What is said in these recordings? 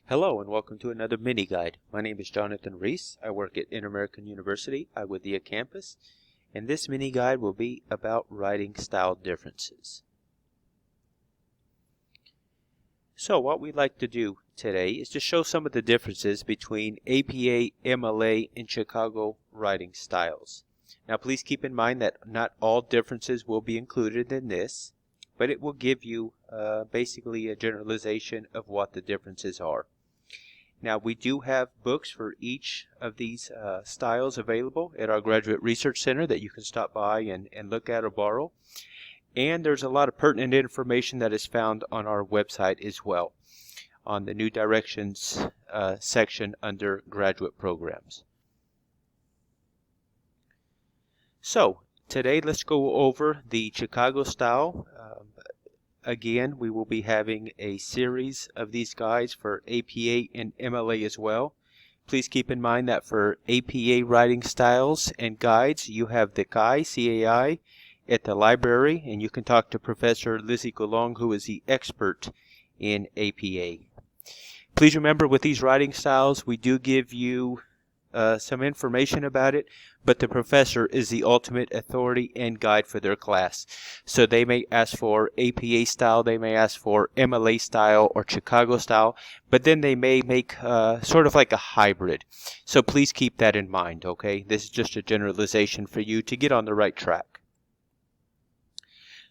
Hello and welcome to another mini guide. My name is Jonathan Reese. I work at Inter-American University, Iowa campus, and this mini guide will be about writing style differences. So what we'd like to do today is to show some of the differences between APA, MLA, and Chicago writing styles. Now please keep in mind that not all differences will be included in this, but it will give you basically a generalization of what the differences are. Now we do have books for each of these styles available at our Graduate Research Center that you can stop by and look at or borrow. And there's a lot of pertinent information that is found on our website as well on the New Directions section under Graduate Programs. So today let's go over the Chicago style. Again, we will be having a series of these guides for APA and MLA as well. Please keep in mind that for APA writing styles and guides, you have the CAI, at the library, and you can talk to Professor Lizzie Golong, who is the expert in APA. Please remember, with these writing styles, we do give you some information about it, but the professor is the ultimate authority and guide for their class. So they may ask for APA style, they may ask for MLA style or Chicago style, but then they may make sort of like a hybrid. So please keep that in mind, okay? This is just a generalization for you to get on the right track.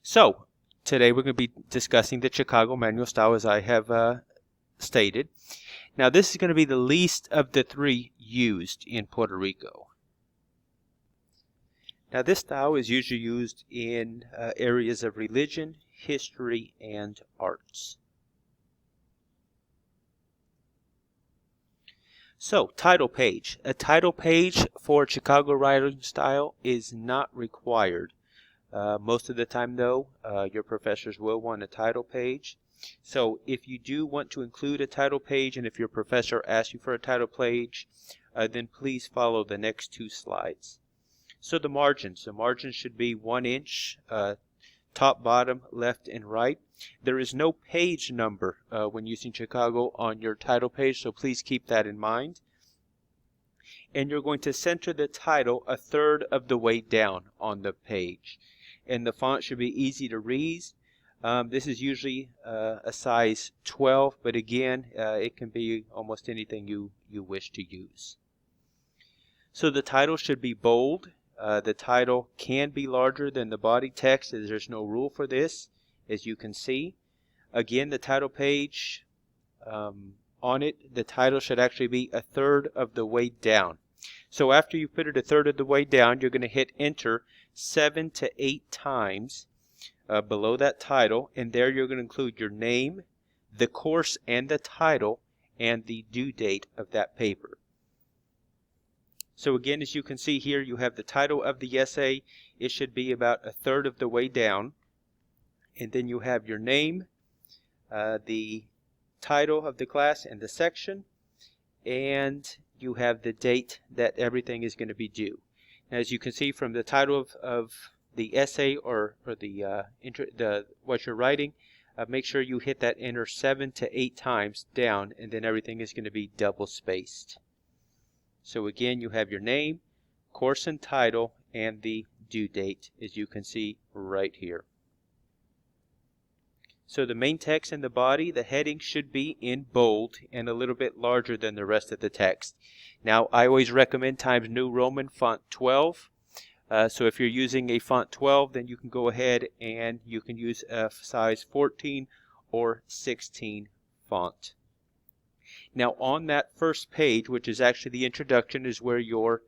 So today we're going to be discussing the Chicago manual style, as I have stated. Now this is going to be the least of the three used in Puerto Rico. Now this style is usually used in areas of religion, history, and arts. So, title page. A title page for Chicago writing style is not required. Most of the time though, your professors will want a title page. So if you do want to include a title page, and if your professor asks you for a title page, then please follow the next two slides. So the margins should be 1 inch, top, bottom, left, and right. There is no page number when using Chicago on your title page, so please keep that in mind. And you're going to center the title 1/3 of the way down on the page. And the font should be easy to read. This is usually a size 12, but again, it can be almost anything you wish to use. So the title should be bold. The title can be larger than the body text, as there's no rule for this, as you can see. Again, the title page, on it, the title should actually be 1/3 of the way down. So after you put it 1/3 of the way down, you're going to hit enter 7 to 8 times below that title, and there you're going to include your name, the course and the title, and the due date of that paper. So again, as you can see here, you have the title of the essay. It should be about 1/3 of the way down, and then you have your name, the title of the class and the section, and you have the date that everything is going to be due. Now, as you can see from the title of the essay or what you're writing, make sure you hit that enter 7 to 8 times down, and then everything is going to be double spaced. So again, you have your name, course and title, and the due date, as you can see right here. So the main text in the body, the heading should be in bold and a little bit larger than the rest of the text. Now, I always recommend Times New Roman font 12. So if you're using a font 12, then you can go ahead and you can use a size 14 or 16 font. Now on that first page, which is actually the introduction, is where your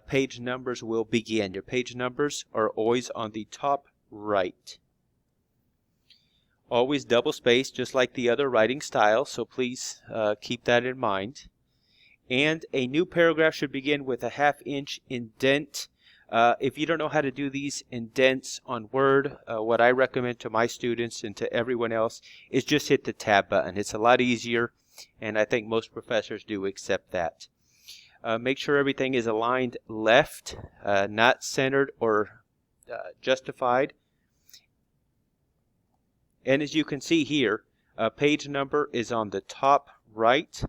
page numbers will begin. Your page numbers are always on the top right. Always double spaced, just like the other writing styles, so please keep that in mind. And a new paragraph should begin with a 1/2 inch indent. If you don't know how to do these indents on Word, what I recommend to my students and to everyone else is just hit the tab button. It's a lot easier, and I think most professors do accept that. Make sure everything is aligned left, not centered or justified. And as you can see here, page number is on the top right.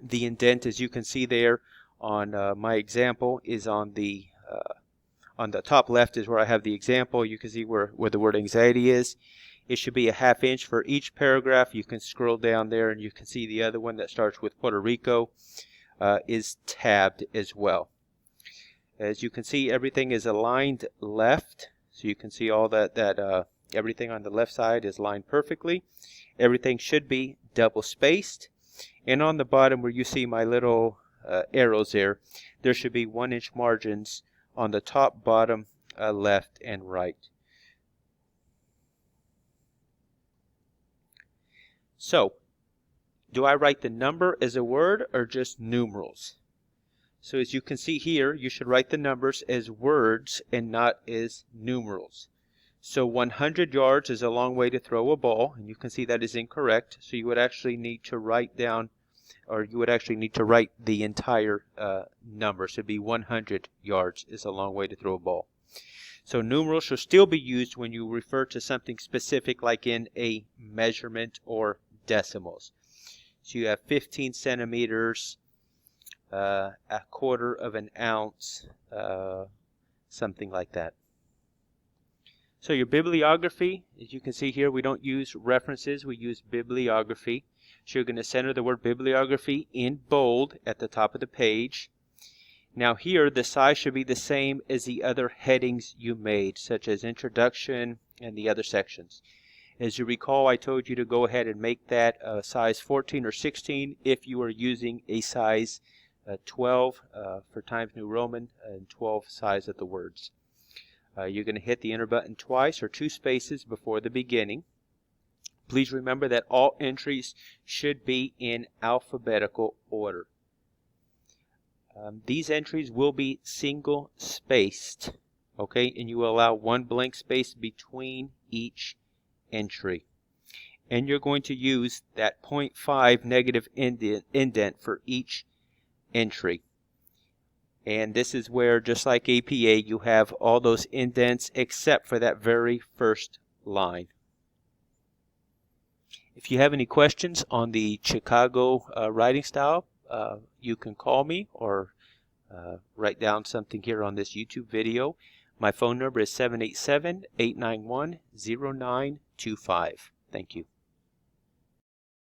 The indent, as you can see there on my example, is on the top left is where I have the example. You can see where the word anxiety is. It should be a ½ inch for each paragraph. You can scroll down there and you can see the other one that starts with Puerto Rico is tabbed as well. As you can see, everything is aligned left. So you can see all that everything on the left side is lined perfectly. Everything should be double spaced. And on the bottom where you see my little arrows there should be 1-inch margins on the top, bottom, left, and right. So, do I write the number as a word or just numerals? So as you can see here, you should write the numbers as words and not as numerals. So 100 yards is a long way to throw a ball, and you can see that is incorrect. So you would actually need to write down, or you would actually need to write the entire number. So it'd be 100 yards is a long way to throw a ball. So numerals should still be used when you refer to something specific, like in a measurement or decimals. So you have 15 centimeters, a quarter of an ounce, something like that. So your bibliography, as you can see here, we don't use references, we use bibliography. So you're going to center the word bibliography in bold at the top of the page. Now here, the size should be the same as the other headings you made, such as introduction and the other sections. As you recall, I told you to go ahead and make that size 14 or 16 if you are using a size 12 for Times New Roman and 12 size of the words. You're going to hit the enter button twice or 2 spaces before the beginning. Please remember that all entries should be in alphabetical order. These entries will be single spaced, okay, and you will allow 1 blank space between each entry. And you're going to use that 0.5 negative indent for each entry. And this is where, just like APA, you have all those indents except for that very first line. If you have any questions on the Chicago writing style, you can call me or write down something here on this YouTube video. My phone number is 787-891-0925. Thank you.